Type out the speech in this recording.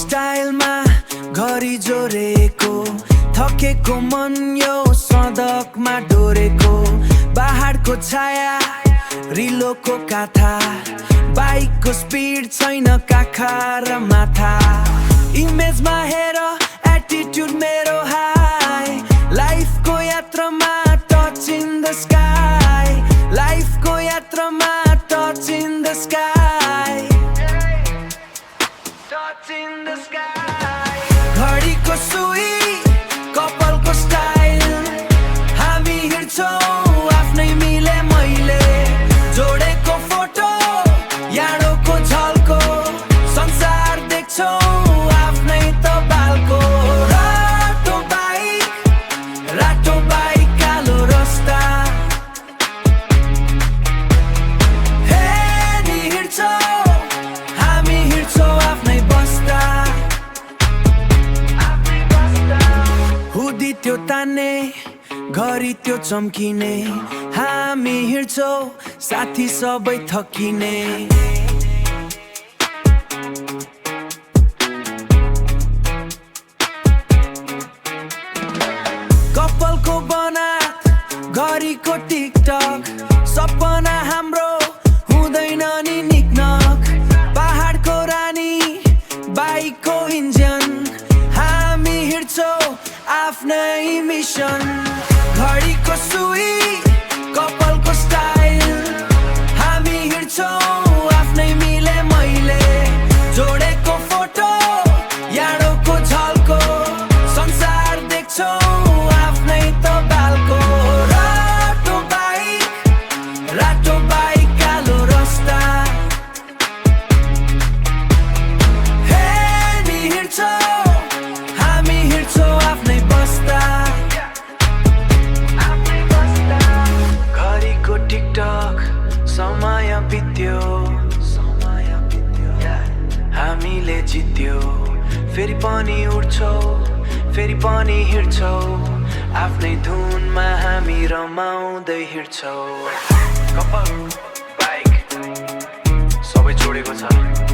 स्टाइलमा घरी जोरेको थकेको मन यो सडकमा डोरेको पहाडको छाया रिलोको काथा बाइकको स्पिड छैन काखा र माथा इमेजमा हेर एटिट्युड मेरो हाई लाइफको यात्रामा टच इन द स्काई लाइफको यात्रामा touch in the sky touch in the sky घडीको सुई कपालको स्टाइल हामी हिँड्छौँ आफ्नै मिले मैले जोडेको फोटो याडोको झल्को संसार देख्छौँ आफ्नै त बालको रातो बाइक कालो रस्ता हे नि हिँड्छौँ हामी हिँड्छौँ आफ्नै बस्दा हुडी त्यो तान्ने घरी त्यो चम्किने हामी हिँड्छौँ साथी सबै थकिने कपालको बनात घरीको टिकटक सपना हाम्रो हुँदैन नि निकनक पहाडको रानी बाइकको इन्जन हामी हिँड्छौँ आफ्नै मिसन घडीको सुई कपालको स्टाइल हामी हिँड्छौँ आफ्नै मिले मैले जोडेको फोटो याडोको झल्को संसार देख्छौँ आफ्नै त बालको रातो बाइक कालो रस्ता हे नि हिँड्छौँ हामी हिँड्छौँ आफ्नै बस्दा घरीको टिकटक समय बित्यो हामीले जित्यो फेरि पनि उड्छौँ फेरि पनि हिँड्छौँ आफ्नै धुनमा हामी रमाउँदै हिँड्छौँ कपाल बाइक सबै जोडेको छ